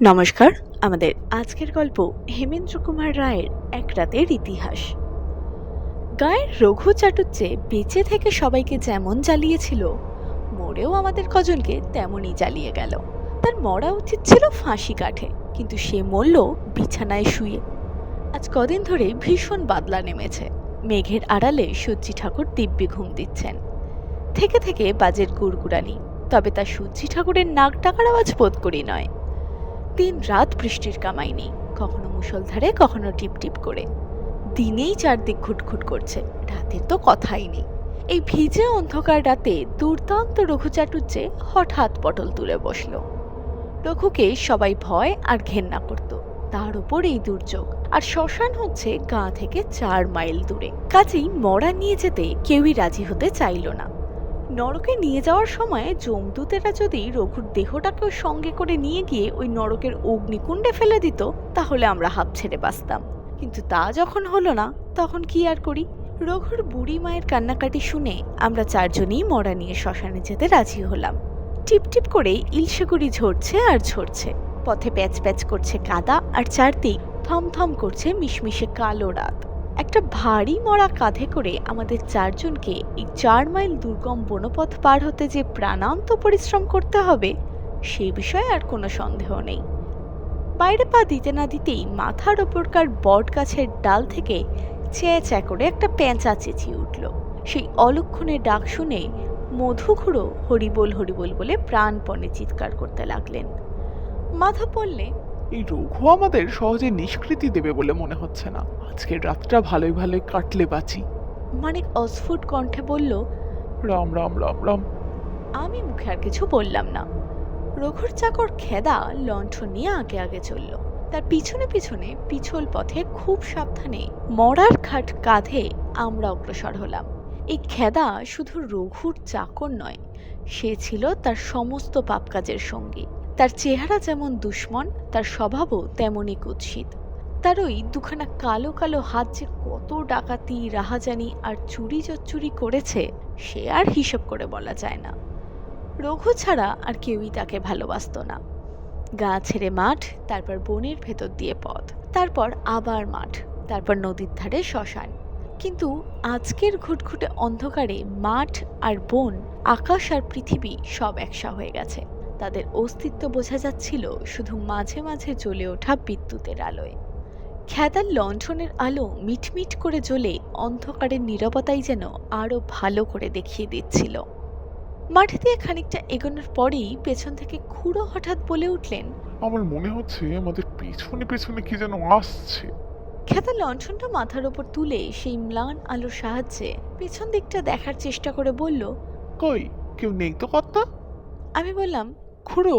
নমস্কার। আমাদের আজকের গল্প হেমেন্দ্র কুমার রায়ের এক রাতের ইতিহাস। গায়ের রঘু চাটুজ্জে বেঁচে থেকে সবাইকে যেমন জ্বালিয়েছিল, মরেও আমাদের কজনকে তেমনই জ্বালিয়ে গেল। তার মরা উচিত ছিল ফাঁসি কাঠে, কিন্তু সে মরল বিছানায় শুয়ে। আজ কদিন ধরে ভীষণ বাদলা নেমেছে। মেঘের আড়ালে সূর্যি ঠাকুর দিব্যি ঘুম দিচ্ছেন। থেকে থেকে বাজের গুড়গুড়ানি, তবে তা সূর্যি ঠাকুরের নাক ডাকার আওয়াজ বোধ করি নয়। দিন রাত বৃষ্টির কামাই নেই, কখনো মুষলধারে কখনো টিপ টিপ করে। দিনেই চারদিক ঘুটঘুট করছে, রাতের তো কথাই নেই। এই ভিজে অন্ধকার রাতে দুর্দান্ত রঘু চাটুজ্জে হঠাৎ পটল তুলে বসল। রঘুকে সবাই ভয় আর ঘেন্না করত, তার উপর এই দুর্যোগ। আর শ্মশান হচ্ছে গা থেকে 4 মাইল দূরে, কাজেই মরা নিয়ে যেতে কেউই রাজি হতে চাইল না। নরকে নিয়ে যাওয়ার সময় যমদূতেরা যদি রঘুর দেহটাকেও সঙ্গে করে নিয়ে গিয়ে ওই নরকের অগ্নিকুণ্ডে ফেলে দিত, তাহলে আমরা হাঁপ ছেড়ে বাঁচতাম। কিন্তু তা যখন হলো না, তখন কি আর করি। রঘুর বুড়ি মায়ের কান্নাকাটি শুনে আমরা 4 জনই মরা নিয়ে শ্মশানে যেতে রাজি হলাম। টিপ টিপ করে ইলশেগুড়ি ঝরছে আর ঝরছে, পথে প্যাচ প্যাচ করছে কাদা, আর চারদিক থমথম করছে মিশমিশে কালো রাত। একটা ভারী মরা কাঁধে করে আমাদের 4 জনকে এই 4 মাইল দুর্গম বনপথ পার হতে যে প্রাণান্ত পরিশ্রম করতে হবে, সে বিষয়ে আর কোনো সন্দেহ নেই। বাইরে পা দিতে না দিতেই মাথার ওপরকার বট গাছের ডাল থেকে চেয়ে চেয়ে করে একটা পেঁচা চেঁচিয়ে উঠল। সেই অলক্ষণে ডাক শুনে মধুঘুড়ো হরিবোল হরিবোল বলে প্রাণপণে চিৎকার করতে লাগলেন। মাথা পড়লে, এই রঘু আমাদের সহজে নিষ্কৃতি দেবে বলে মনে হচ্ছে না। আজকের রাতটা ভালোই ভালোই কাটলে বাঁচি। মানিক অস্ফুট কণ্ঠে বলল, রাম রাম রাম রাম। আমি মুখে আর কিছু বললাম না। রঘুর চাকর খেদা লণ্ঠন নিয়ে আগে আগে চলল। তার পিছনে পিছনে পিছল পথে খুব সাবধানে মরার খাট কাঁধে আমরা অগ্রসর হলাম। এই খেদা শুধু রঘুর চাকর নয়, সে ছিল তার সমস্ত পাপ কাজের সঙ্গী। তার চেহারা যেমন দুশ্মন, তার স্বভাবও তেমনই কুৎসিত। তার ওই দুখানা কালো কালো হাত যে কত ডাকাতি, রাহাজানি আর চুরি চচ্চুরি করেছে, সে আর হিসেব করে বলা যায় না। রঘু ছাড়া আর কেউই তাকে ভালোবাসত না। গা ছেড়ে মাঠ, তারপর বনের ভেতর দিয়ে পথ, তারপর আবার মাঠ, তারপর নদীর ধারে শ্মশান। কিন্তু আজকের ঘুটঘুটে অন্ধকারে মাঠ আর বন, আকাশ আর পৃথিবী সব একসা হয়ে গেছে। তাদের অস্তিত্ব বোঝা যাচ্ছিল শুধু মাঝে মাঝে জ্বলে ওঠা বিদ্যুতের আলোয়। খেদার লণ্ঠনের আলো মিটমিট করে জ্বলে অন্ধকারের নীরবতাই যেন আরো ভালো করে দেখিয়ে দিচ্ছিল। মাঠ দিয়ে খানিকটা এগোনোর পরেই পেছন থেকে খুড়ো হঠাৎ বলে উঠলেন, আমার মনে হচ্ছে আমাদের পেছনে পেছনে কি যেন আসছে। খেতা লণ্ঠনটা মাথার ওপর তুলে সেই ম্লান আলোর সাহায্যে পেছন দিকটা দেখার চেষ্টা করে বলল, কই, কেউ নেই তো কর্তা? আমি বললাম, খুড়ো,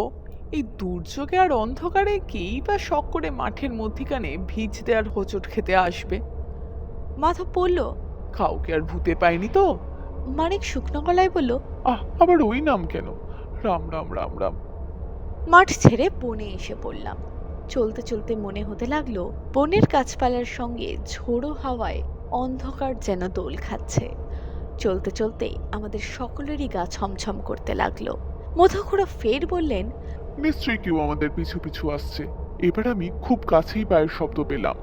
এই দুর্যোগে আর অন্ধকারে কেই বা শখ করে মাঠের মধ্যিখানে ভিজতে আর হোঁচট খেতে আসবে? মাথা পড়ল। কাউকে আর ভূতে পায়নি তো? মানিক শুকনো গলায় বলল, আবার ওই নাম কেন? রাম রাম রাম রাম। মাঠ ছেড়ে বনে এসে পড়লাম। চলতে চলতে মনে হতে লাগলো বনের গাছপালার সঙ্গে ঝোড়ো হাওয়ায় অন্ধকার যেন দোল খাচ্ছে। চলতে চলতে আমাদের সকলেরই গা ছমছম করতে লাগলো। মধুখুড়ো ফের বললেন, নিশ্চয়ই কেউ আমাদের পিছু পিছু আসছে। এবার আমি খুব কাছেই পায়ের শব্দ পেলাম।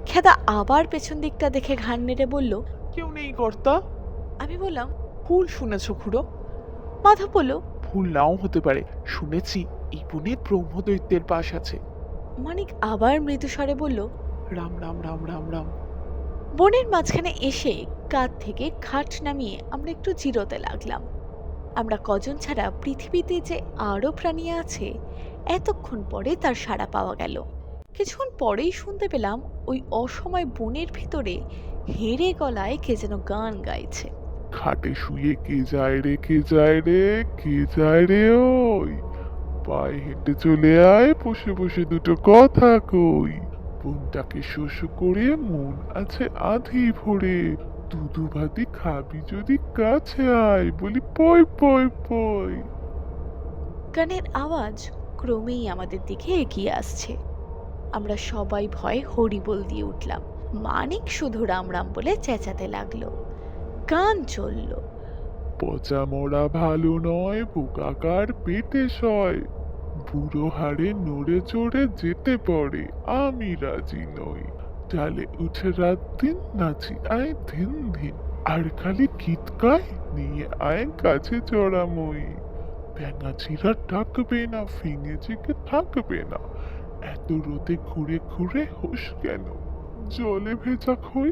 খেদা আবার পেছন দিকটা দেখে ঘাড় নেড়ে বলল, কেউ নেই কর্তা। আমি বললাম, ভুল শুনেছ খুড়ো। মাধব বলল, ভুল নাও হতে পারে, শুনেছি এই বনে ব্রহ্মদৈত্যের পাশ আছে। মানিক আবার মৃদু স্বরে বলল, রাম রাম রাম রাম রাম। বনের মাঝখানে এসে কাঁধ থেকে খাট নামিয়ে আমরা একটু জিরোতে লাগলাম। আমরা কজন ছাড়া পৃথিবীতে যে আরো প্রাণী আছে, এতক্ষণ পরে তার সাড়া পাওয়া গেল। কিছুক্ষণ পরেই শুনতে পেলাম ওই অসময় বনের ভিতরে হেরে গলায় কে যেন গান গাইছে। খাটে শুয়ে কে যায় রে, কে যায় রে, কে যায় রে, ওই পায়ে হেঁটে চলে আয়, বসে বসে দুটো কথা কই। মনটাকে শোষ করে মন আছে আধি ভরে, দুধু ভাতি খাবি যদি কাছে আয়, বলি পয় পয় পয়। গানের আওয়াজ ক্রমেই আমাদের দিকে এগিয়ে আসছে। আমরা সবাই ভয়ে হরিবোল দিয়ে উঠলাম। মানিক শুধু রাম রাম বলে চেঁচাতে লাগলো। গান চলল। পচা মরা ভালো নয়, পোকাকার পেটে সয়, পুরো হাড়ে নড়ে চড়ে যেতে পারে, আমি রাজি নই। ডালে উঠে রাত দিন নাচি আয় দিন দিন, আর খালি গীতকায় নিয়ে আয় কাছে চড়ামই। ব্যাঙাচিরা ডাকবে না, ফিঙে জেগে থাকবে না, এত রোদে ঘুরে ঘুরে হোস কেন, জলে ভেজা খই।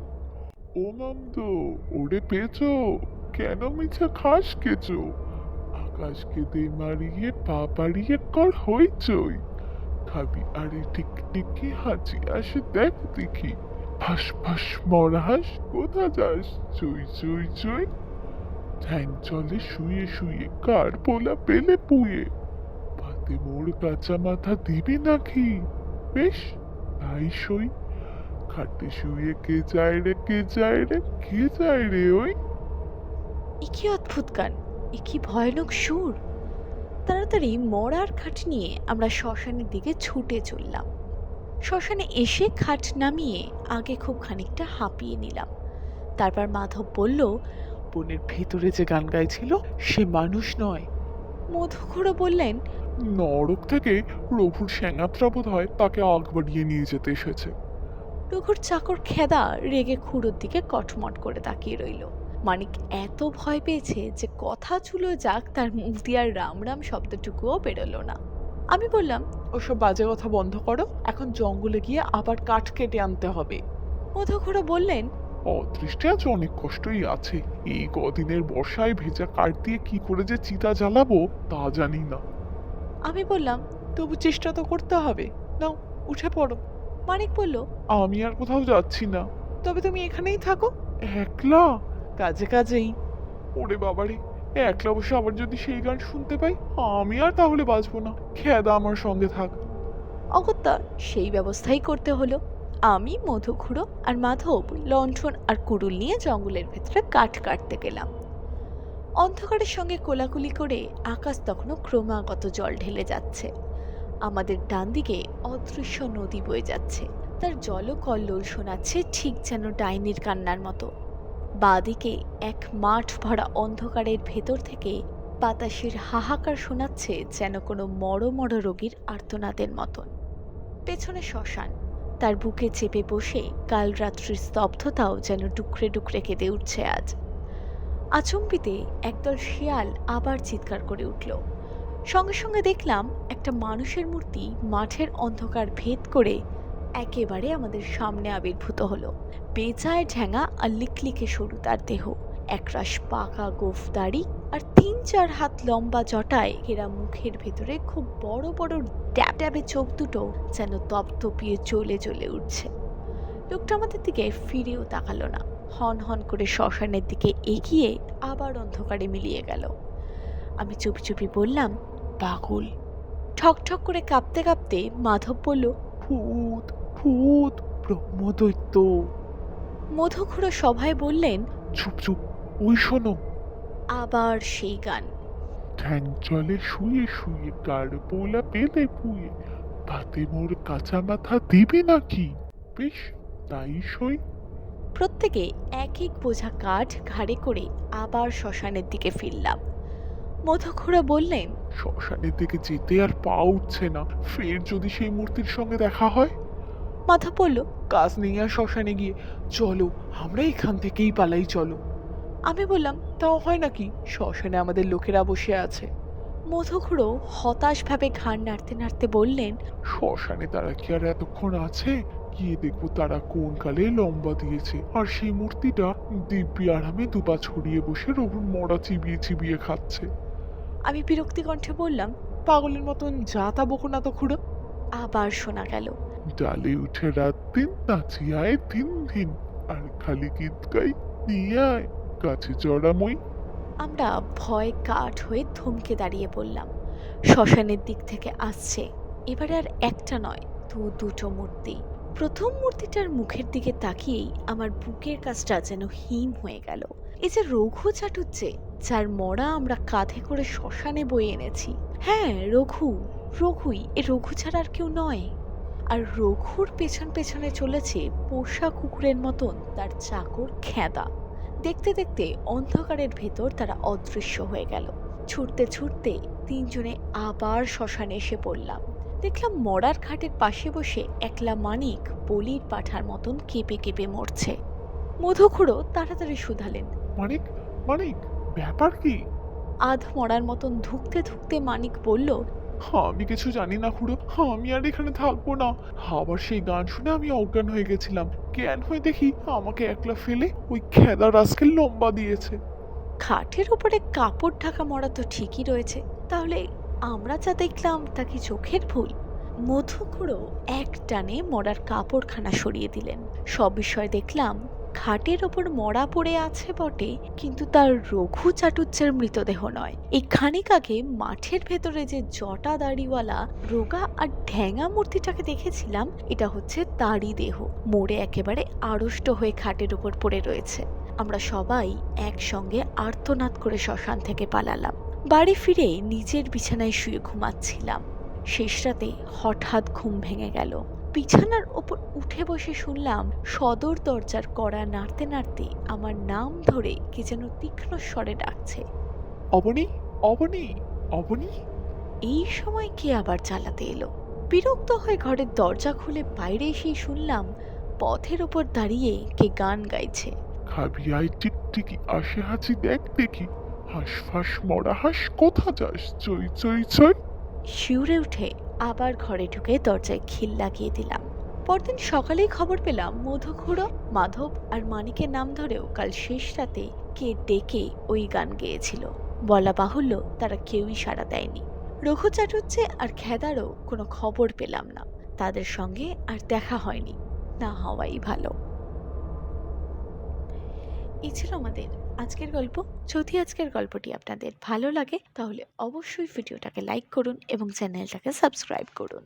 ও নন্দ, ওরে পেঁচো, কেন মিছে খাস কেঁচো, আকাশকে দে মারিয়ে পা বাড়িয়ে কর হইচই, খাবি আরে টিকটিকি হাঁচি আসে দেখ দেখি, ফাঁস ফাঁস মরা হাঁস কোথা যাস, চুই চুই চুই, ঠ্যাং চলে শুয়ে শুয়ে কার পোলা পেলে পুয়ে, ভাতে মোর কাঁচা মাথা দিবি নাকি, বেশ তাই সই, খাটে শুয়ে কে যায় রে কে যায় রে কে যায় রে ওই। এ কি অদ্ভুত গান, এ কি ভয়ানক সুর! তাড়াতাড়ি মরার খাট নিয়ে আমরা শ্মশানের দিকে ছুটে চললাম। শ্মশানে এসে খাট নামিয়ে আগে খুব খানিকটা হাঁপিয়ে নিলাম। তারপর মাধব বলল, বনের ভেতরে যে গান গাইছিল সে মানুষ নয়। মধুখুড়ো বললেন, নরক থেকে রঘুর স্যাঙাত্রা বোধ হয় তাকে আগ বাড়িয়ে নিয়ে যেতে এসেছে। রঘুর চাকর খেদা রেগে খুড়োর দিকে কটমট করে তাকিয়ে রইল। মানিক এত ভয় পেয়েছে যে কথা চুলো যাক, তার মুখ দিয়ে আর রাম রাম শব্দটুকুও বেরোলো না। আমি বললাম, ওসব বাজে কথা বন্ধ করো, এখন জঙ্গলে গিয়ে আবার কাঠ কেটে আনতে হবে। মধুখুড়ো বললেন, অদৃষ্টে আজ অনেক কষ্টই আছে, এই কদিনের বর্ষায় ভেজা কাঠ দিয়ে কি করে যে চিতা জ্বালাবো তা জানি না। আমি বললাম, তবু চেষ্টা তো করতে হবে, নাও উঠে পড়ো। মানিক বলল, আমি আর কোথাও যাচ্ছি না। তবে তুমি এখানেই থাকো, একলা? কাজে কাজেই। ওরে বাবারে, একলা বসে আবার যদি সেই গান শুনতে পাই, আমি আর তাহলে বাঁচবো না। খেদা আমার সঙ্গে থাক। অগত্যা সেই ব্যবস্থাই করতে হলো। আমি, মধুখুড়ো আর মাধব লণ্ঠন আর কুড়ুল নিয়ে জঙ্গলের ভেতরে কাঠ কাটতে গেলাম। অন্ধকারের সঙ্গে কোলাকুলি করে আকাশ তখনও ক্রমাগত জল ঢেলে যাচ্ছে। আমাদের ডান দিকে অদৃশ্য নদী বয়ে যাচ্ছে, তার জলকল্লোল শোনাচ্ছে ঠিক যেন ডাইনির কান্নার মতো। বাঁদিকে এক মাঠ ভরা অন্ধকারের ভেতর থেকে বাতাসের হাহাকার শোনাচ্ছে যেন কোনো মড় রোগীর আর্তনাদের মতন। পেছনে শ্মশান, তার বুকে চেপে বসে কাল রাত্রির স্তব্ধতাও যেন ডুকরে ডুকরে কেঁদে উঠছে আজ। আচম্বিতে একদল শিয়াল আবার চিৎকার করে উঠল। সঙ্গে সঙ্গে দেখলাম একটা মানুষের মূর্তি মাঠের অন্ধকার ভেদ করে একেবারে আমাদের সামনে আবির্ভূত হলো। বেজায় ঠ্যাঙা আর লিকলিকে সরু তার দেহ, একরাশ পাকা গোফ দাড়ি আর ৩-৪ হাত লম্বা জটায় ঘেরা মুখের ভেতরে খুব বড় বড় ড্যাব ড্যাবে চোখ দুটো যেন তপতপিয়ে জ্বলে জ্বলে উঠছে। লোকটা আমাদের দিকে ফিরেও তাকালো না, হন হন করে শ্মশানের দিকে এগিয়ে আবার অন্ধকারে মিলিয়ে গেল। আমি চুপি চুপি বললাম, পাগল। ঠক ঠক করে কাঁপতে কাঁপতে মাধব বলল, ভূত ভূত, ব্রহ্মদৈত্য। মধুখুড়ো সভায় বললেন, চুপ চুপ, ওই শোনো। আবার সেই গান। ঠ্যাং চলে শুয়ে শুয়ে কার পোলা পেলে পুয়ে, ভাতে মোর কাঁচা মাথা দিবি নাকি, বেশ তাই সই। প্রত্যেকে এক এক বোঝা কাঠ ঘাড়ে করে আবার শ্মশানের দিকে ফিরলাম। মধুখুড়ো বললেন, শ্মশানের দিকে যেতে আর পা উঠছে না, ফের যদি সেই মূর্তির সঙ্গে দেখা হয়। মাধব বলল, কাজ নেই আর শ্মশানে গিয়ে, চলো আমরা এখান থেকেই পালাই, চলো। আমি বললাম, তাও হয় নাকি, শ্মশানে আমাদের লোকেরা বসে আছে। মধুখুড়ো হতাশভাবে ঘাড় নাড়তে নাড়তে বললেন, শ্মশানে তারা কি আর এতক্ষণ আছে, গিয়ে দেখবো তারা কোন কালে লম্বা দিয়েছে, আর সেই মূর্তিটা দিব্যি আরামে দুপা ছড়িয়ে বসে রঘুর মরা চিবিয়ে চিবিয়ে খাচ্ছে। আমি বিরক্তি কণ্ঠে বললাম, পাগলের মতন যা তা বকো না তো খুড়ো। আবার শোনা গেল, ডালে উঠে রাত দিন নাচি আয় দিন দিন, আর খালি গীত গাই নিয়ে আয় কাছে চড়ামই। আমরা ভয় কাঠ হয়ে থমকে দাঁড়িয়ে পড়লাম। শ্মশানের দিক থেকে আসছে, এবারে আর একটা নয়, দুটো মূর্তি। প্রথম মূর্তিটার মুখের দিকে তাকিয়েই আমার বুকের কাছটা যেন হিম হয়ে গেল। এই যে রঘু চাটুজ্জে, যার মরা আমরা কাঁধে করে শ্মশানে বয়ে এনেছি। হ্যাঁ, রঘুই, এ রঘু ছাড়া আর কেউ নয়। আর রঘুর পেছন পেছনে চলেছে পোষা কুকুরের মতন তার চাকর খেদা। দেখতে দেখতে অন্ধকারের ভেতর তারা অদৃশ্য হয়ে গেল। ছুটতে ছুটতে তিনজনে আবার শ্মশানে এসে পড়লাম। দেখলাম মরার খাটের পাশে বসে একলা মানিক বলির পাঠার মতন কেঁপে কেঁপে মরছে। মধুখুড়ো তাড়াতাড়ি শুধালেন। মানিক, মানিক, ব্যাপার কি? আধ মরার মতন ধুকতে ধুকতে মানিক বলল, আমি কিছু জানি না খুড়ো, আমি আর এখানে থাকবো না। আবার সেই গান শুনে আমি অজ্ঞান হয়ে গেছিলাম। জ্ঞান হয়ে দেখি আমাকে একলা ফেলে ওই খেদা রাস্কেল লম্বা দিয়েছে। খাটের উপরে কাপড় ঢাকা মরা তো ঠিকই রয়েছে, তাহলে আমরা যা দেখলাম তা কি চোখের ভুল? মধুখুড়ো এক টানে মরার কাপড়খানা সরিয়ে দিলেন। সব বিষয় দেখলাম খাটের ওপর মরা পড়ে আছে বটে, কিন্তু তার রঘু চাটুজ্যের মৃতদেহ নয়। এই খানিক আগে মাঠের ভেতরে যে জটা দাড়িওয়ালা রোগা আর ঢ্যাঙা মূর্তিটাকে দেখেছিলাম, এটা হচ্ছে তারই দেহ। মরে একেবারে আড়ষ্ট হয়ে খাটের উপর পড়ে রয়েছে। আমরা সবাই একসঙ্গে আর্তনাদ করে শ্মশান থেকে পালালাম। বাড়ি ফিরে নিজের বিছানায় শুয়ে ঘুমাচ্ছিলাম। শেষ রাতে হঠাৎ ঘুম ভেঙে গেল। বিছানার ওপর উঠে বসে শুনলাম সদর দরজার কড়া নাড়তে নাড়তে আমার নাম ধরে কে যেন তীক্ষ্ণ স্বরে ডাকছে। অবনী, অবনী, অবনী। এই সময় কে আবার জ্বালাতে এলো। বিরক্ত হয়ে ঘরের দরজা খুলে বাইরে এসেই শুনলাম পথের ওপর দাঁড়িয়ে কে গান গাইছে। খাবি আই টিকটিকি আসে হাঁচি দেখ দেখি, হাঁস ফাঁস মরা হাঁস কোথা যাস, চই চই চই। শিউরে উঠে আবার ঘরে ঢুকে দরজায় খিল লাগিয়ে দিলাম। পরদিন সকালেই খবর পেলাম মধুখুড়ো, মাধব আর মানিকের নাম ধরেও কাল শেষ রাতে কে ডেকে ওই গান গেয়েছিল। বলা বাহুল্য তারা কেউই সাড়া দেয়নি। রঘু চাটুজ্জে আর খেদারও কোনো খবর পেলাম না। তাদের সঙ্গে আর দেখা হয়নি, না হওয়াই ভালো। এই ছিল আমাদের আজকের গল্প। যদি আজকের গল্পটি আপনাদের ভালো লাগে তাহলে অবশ্যই ভিডিওটাকে লাইক করুন এবং চ্যানেলটাকে সাবস্ক্রাইব করুন।